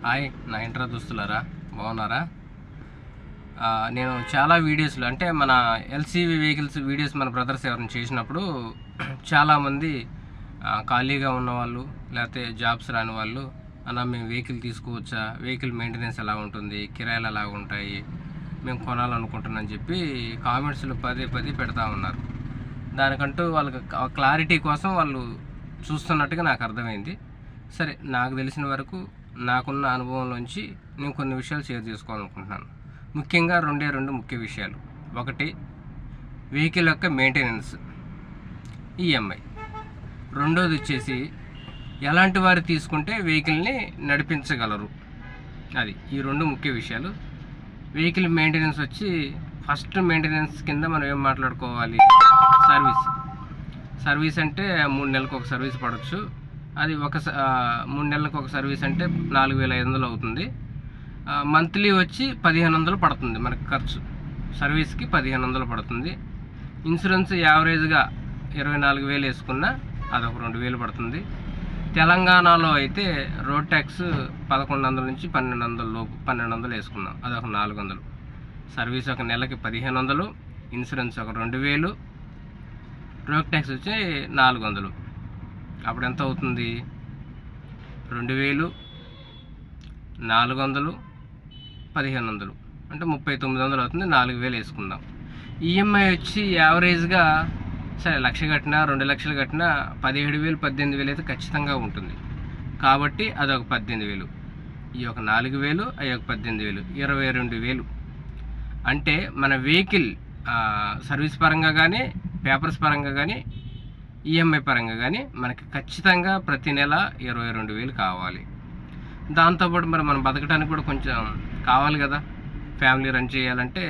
Hi నా intra దోస్తులారా, బాగున్నారా? నేను చాలా వీడియోస్లో అంటే మన ఎల్సీవీ వెహికల్స్ వీడియోస్ మన బ్రదర్స్ ఎవరైనా చేసినప్పుడు చాలామంది ఖాళీగా ఉన్నవాళ్ళు లేకపోతే జాబ్స్ రాని వాళ్ళు అన్న మేము వెహికల్ తీసుకోవచ్చా, వెహికల్ మెయింటెనెన్స్ ఎలా ఉంటుంది, కిరాయిలు ఎలా ఉంటాయి, మేము కొనాలనుకుంటున్నాం చెప్పి కామెంట్స్లో పదే పెడతా ఉన్నారు. దానికంటూ వాళ్ళకి క్లారిటీ కోసం వాళ్ళు చూస్తున్నట్టుగా నాకు అర్థమైంది. సరే, నాకు తెలిసిన వరకు నాకున్న అనుభవంలోంచి నేను కొన్ని విషయాలు షేర్ చేసుకోవాలనుకుంటున్నాను. ముఖ్యంగా రెండు ముఖ్య విషయాలు. ఒకటి, వెహికల్ యొక్క మెయింటెనెన్స్, ఈఎంఐ. రెండోది వచ్చేసి ఎలాంటి వారు తీసుకుంటే వెహికల్ని నడిపించగలరు, అది. ఈ రెండు ముఖ్య విషయాలు. వెహికల్ మెయింటెనెన్స్ వచ్చి ఫస్ట్ మెయింటెనెన్స్ కింద మనం ఏం మాట్లాడుకోవాలి? సర్వీస్ అంటే 3 నెలలకు ఒక సర్వీస్ పడవచ్చు. అది 3 నెలలకు ఒక సర్వీస్ అంటే 4500 అవుతుంది. మంత్లీ వచ్చి 1500 పడుతుంది మనకు ఖర్చు. సర్వీస్కి 1500 పడుతుంది. ఇన్సూరెన్స్ యావరేజ్గా 24,000 వేసుకున్నా అదొక 2,000 పడుతుంది. తెలంగాణలో అయితే రోడ్ ట్యాక్స్ 1100 నుంచి 1200 లోపు, 1200 వేసుకున్నాం, అదొక 400. సర్వీస్ ఒక నెలకి 1500, ఇన్సూరెన్స్ ఒక 2000, రోడ్ ట్యాక్స్ వచ్చి 400. అప్పుడు ఎంత అవుతుంది? 2000, 400, 1500 అంటే 3900 అవుతుంది. 4000 వేసుకుందాం. ఈఎంఐ వచ్చి యావరేజ్గా సరే 1,00,000 కట్టినా 2 లక్షలు కట్టినా 17,000, 18,000 అయితే ఖచ్చితంగా ఉంటుంది. కాబట్టి అదొక 18,000, ఈ ఒక 4,000, అవి ఒక 18,000, 22,000. అంటే మన వెహికల్ సర్వీస్ పరంగా కానీ, పేపర్స్ పరంగా కానీ, ఈఎంఐ పరంగా కానీ మనకి ఖచ్చితంగా ప్రతి నెల 22,000 కావాలి. దాంతోపాటు మరి మనం బతకడానికి కూడా కొంచెం కావాలి కదా. ఫ్యామిలీ రన్ చేయాలంటే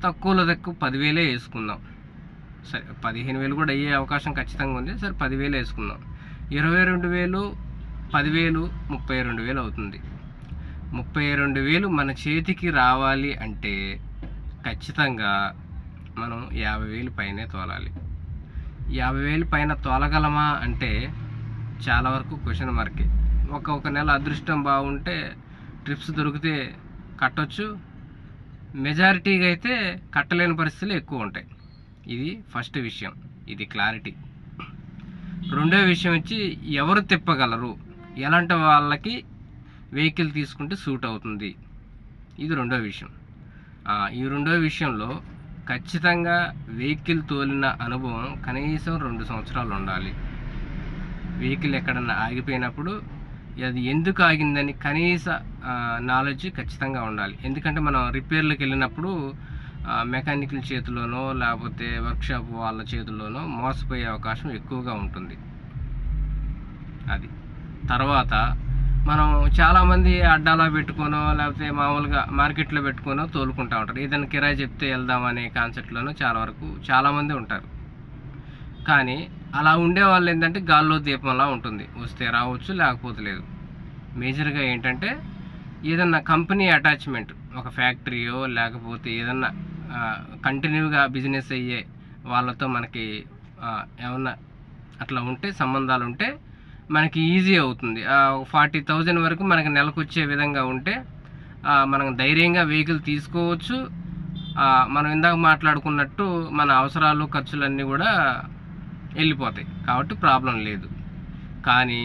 తక్కువలో తక్కువ 10,000 వేసుకుందాం. సరే, 15,000 కూడా అయ్యే అవకాశం ఖచ్చితంగా ఉంది. సరే, 10,000 వేసుకుందాం. 22,000, 10,000, 32,000 అవుతుంది. 32,000 మన చేతికి రావాలి అంటే ఖచ్చితంగా మనం 50,000 పైనే తోలాలి. 50,000 పైన తోలగలమా అంటే చాలా వరకు క్వశ్చన్ మార్కే. ఒక నెల అదృష్టం బాగుంటే ట్రిప్స్ దొరికితే కట్టొచ్చు. మెజారిటీగా అయితే కట్టలేని పరిస్థితులు ఎక్కువ ఉంటాయి. ఇది ఫస్ట్ విషయం, ఇది క్లారిటీ. రెండో విషయం వచ్చి ఎవరు తిప్పగలరు, ఎలాంటి వాళ్ళకి వెహికల్ తీసుకుంటే సూట్ అవుతుంది, ఇది రెండో విషయం. ఈ రెండో విషయంలో ఖచ్చితంగా వెహికల్ తోలిన అనుభవం కనీసం 2 సంవత్సరాలు ఉండాలి. వెహికల్ ఎక్కడన్నా ఆగిపోయినప్పుడు అది ఎందుకు ఆగిందని కనీస నాలెడ్జ్ ఖచ్చితంగా ఉండాలి. ఎందుకంటే మనం రిపేర్లకు వెళ్ళినప్పుడు మెకానికల్ చేతిలోనో లేకపోతే వర్క్షాప్ వాళ్ళ చేతుల్లోనో మోసపోయే అవకాశం ఎక్కువగా ఉంటుంది. అది తర్వాత మనం చాలామంది అడ్డాలో పెట్టుకోనో లేకపోతే మామూలుగా మార్కెట్లో పెట్టుకోనో తోలుకుంటూ ఉంటారు. ఏదైనా కిరాయి చెప్తే వెళ్దామనే కాన్సెప్ట్లోనో చాలామంది ఉంటారు. కానీ అలా ఉండే వాళ్ళు ఏంటంటే గాల్లో దీపంలా ఉంటుంది, వస్తే రావచ్చు లేకపోతే లేదు. మేజర్గా ఏంటంటే ఏదన్నా కంపెనీ అటాచ్మెంట్, ఒక ఫ్యాక్టరీయో లేకపోతే ఏదన్నా కంటిన్యూగా బిజినెస్ అయ్యే వాళ్ళతో మనకి ఏమన్నా అట్లా ఉంటే, సంబంధాలు ఉంటే మనకి ఈజీ అవుతుంది. 40,000 వరకు మనకి నెలకు వచ్చే విధంగా ఉంటే మనం ధైర్యంగా వెహికల్ తీసుకోవచ్చు. మనం ఇందాక మాట్లాడుకున్నట్టు మన అవసరాలు ఖర్చులన్నీ కూడా వెళ్ళిపోతాయి, కాబట్టి ప్రాబ్లం లేదు. కానీ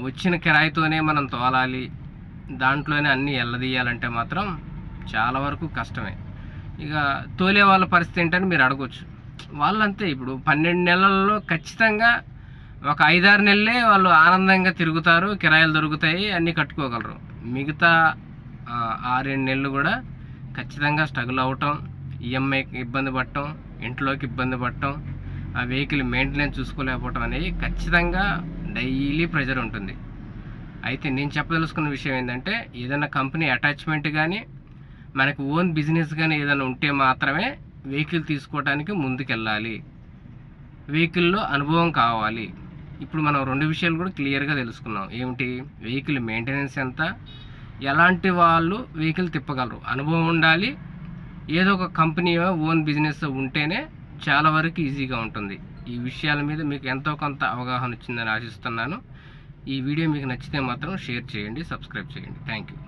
వచ్చిన కిరాయితోనే మనం తోలాలి, దాంట్లోనే అన్నీ ఎల్లదీయాలంటే మాత్రం చాలా వరకు కష్టమే. ఇక తోలే వాళ్ళ పరిస్థితి ఏంటని మీరు అడగవచ్చు. వాళ్ళంతే, ఇప్పుడు 12 నెలల్లో ఖచ్చితంగా ఒక 5-6 నెలలే వాళ్ళు ఆనందంగా తిరుగుతారు, కిరాయిలు దొరుకుతాయి, అన్నీ కట్టుకోగలరు. మిగతా 6-7 నెలలు కూడా ఖచ్చితంగా స్ట్రగుల్ అవటం, ఈఎంఐకి ఇబ్బంది పడటం, ఇంట్లోకి ఇబ్బంది పడటం, ఆ వెహికల్ మెయింటెనెన్స్ చూసుకోలేకపోవటం అనేది ఖచ్చితంగా డైలీ ప్రెజర్ ఉంటుంది. అయితే నేను చెప్పదలుచుకున్న విషయం ఏంటంటే ఏదైనా కంపెనీ అటాచ్మెంట్ కానీ మనకు ఓన్ బిజినెస్ కానీ ఏదైనా ఉంటే మాత్రమే వెహికల్ తీసుకోవడానికి ముందుకెళ్ళాలి. వెహికల్లో అనుభవం కావాలి. ఇప్పుడు మనం 2 విషయాలు కూడా క్లియర్గా తెలుసుకున్నాం. ఏమిటి? వెహికల్ మెయింటెనెన్స్ ఎంత, ఎలాంటి వాళ్ళు వెహికల్ తిప్పగలరు, అనుభవం ఉండాలి, ఏదో ఒక కంపెనీ ఓన్ బిజినెస్ ఉంటేనే చాలా వరకు ఈజీగా ఉంటుంది. ఈ విషయాల మీద మీకు ఎంతో కొంత అవగాహన వచ్చిందని ఆశిస్తున్నాను. ఈ వీడియో మీకు నచ్చితే మాత్రం షేర్ చేయండి, సబ్స్క్రైబ్ చేయండి. Thank you.